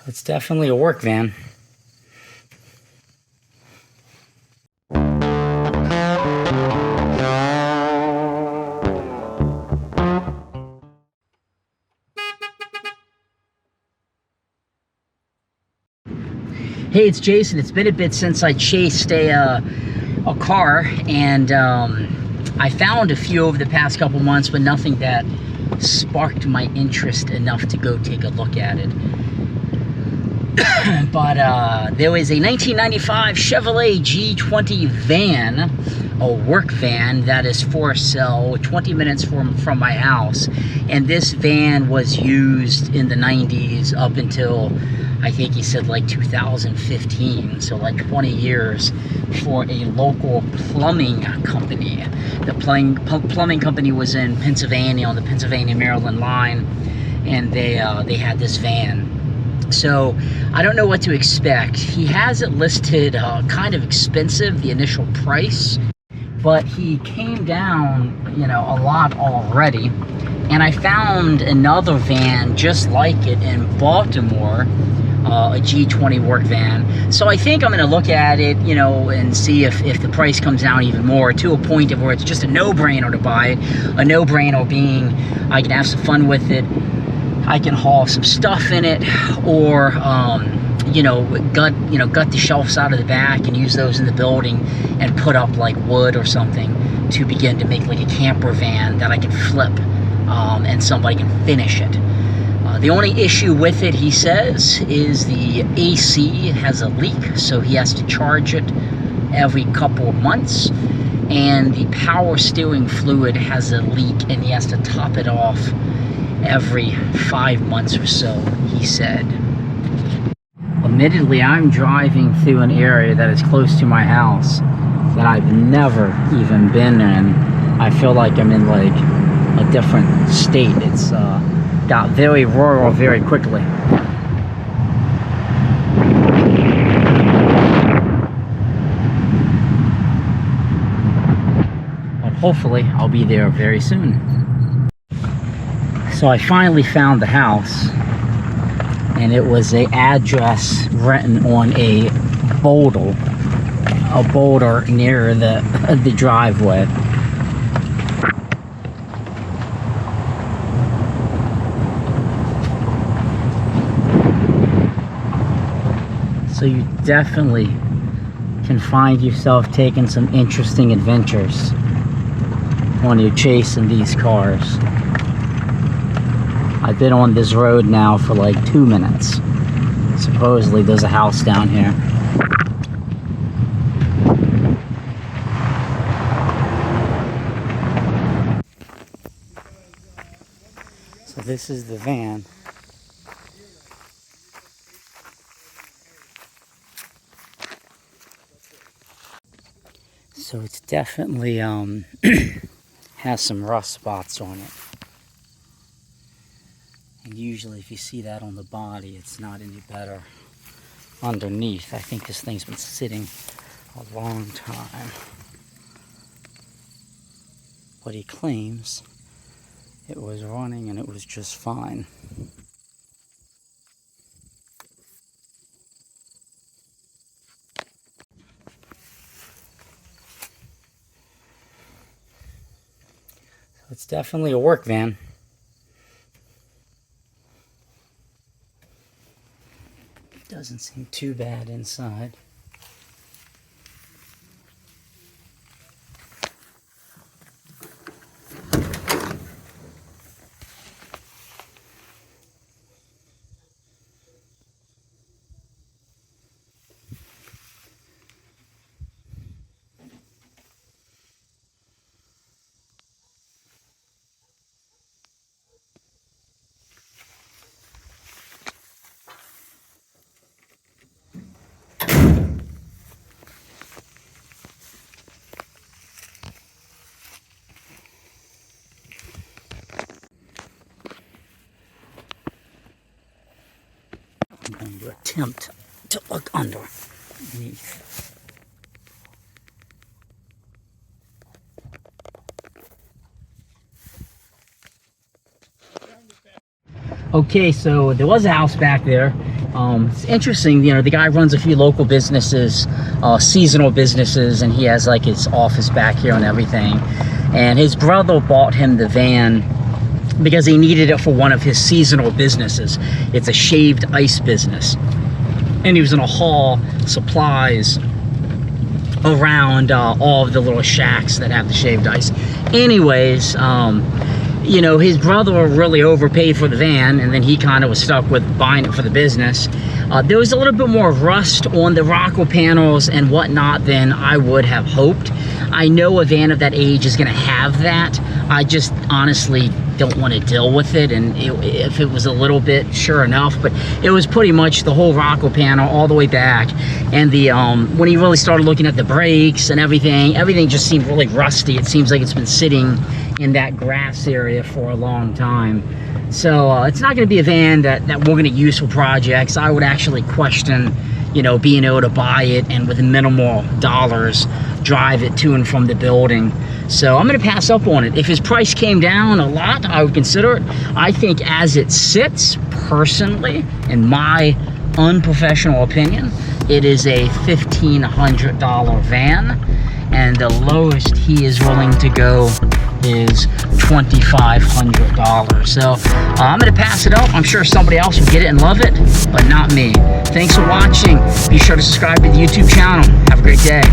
It's definitely a work van. Hey, it's Jason. It's been a bit since I chased a car, and I found a few over the past couple months, but nothing that sparked my interest enough to go take a look at it. But there was a 1995 Chevrolet G30 van, a work van that is for sale 20 minutes from my house. And this van was used in the 90s up until, I think he said, like 2015, so like 20 years, for a local plumbing company. The plumbing company was in Pennsylvania, on the Pennsylvania-Maryland line, and they had this van. So I don't know what to expect. He has it listed kind of expensive, the initial price, but he came down, you know, a lot already. And I found another van just like it in Baltimore, a G30 Work van. So I think I'm going to look at it, you know, and see if the price comes down even more, to a point of where it's just a no-brainer to buy it. A no-brainer being I can have some fun with it, I can haul some stuff in it, or you know, gut the shelves out of the back and use those in the building and put up like wood or something to begin to make like a camper van that I can flip, and somebody can finish it. The only issue with it, he says, is the AC has a leak, so he has to charge it every couple of months, and the power steering fluid has a leak, and he has to top it off every 5 months or so, he said. Admittedly, I'm driving through an area that is close to my house that I've never even been in. I feel like I'm in like a different state. It's got very rural very quickly. But hopefully I'll be there very soon. So I finally found the house, and it was an address written on a boulder near the driveway. So you definitely can find yourself taking some interesting adventures when you're chasing these cars. I've been on this road now for like 2 minutes. Supposedly there's a house down here. So this is the van. So it's definitely has some rust spots on it. And usually if you see that on the body, it's not any better underneath. I think this thing's been sitting a long time. But he claims it was running and it was just fine. So it's definitely a work van. Doesn't seem too bad inside. I'm going to attempt to look underneath. Okay, so there was a house back there. It's interesting, you know, the guy runs a few local businesses, seasonal businesses, and he has like his office back here and everything. And his brother bought him the van because he needed it for one of his seasonal businesses. It's a shaved ice business. And he was gonna haul supplies around all of the little shacks that have the shaved ice. Anyways, you know, his brother really overpaid for the van, and then he kind of was stuck with buying it for the business. There was a little bit more rust on the rocker panels and whatnot than I would have hoped. I know a van of that age is going to have that. I just honestly don't want to deal with it, and if it was a little bit, sure enough, but it was pretty much the whole rocker panel all the way back. And the when he really started looking at the brakes and everything just seemed really rusty. It seems like it's been sitting in that grass area for a long time. So it's not going to be a van that we're going to use for projects. I would actually question, you know, being able to buy it and with minimal dollars drive it to and from the building. So I'm going to pass up on it. If his price came down a lot, I would consider it. I think as it sits, personally, in my unprofessional opinion, it is a $1,500 van, and the lowest he is willing to go is $2,500. So I'm going to pass it up. I'm sure somebody else will get it and love it, but not me. Thanks for watching. Be sure to subscribe to the YouTube channel. Have a great day.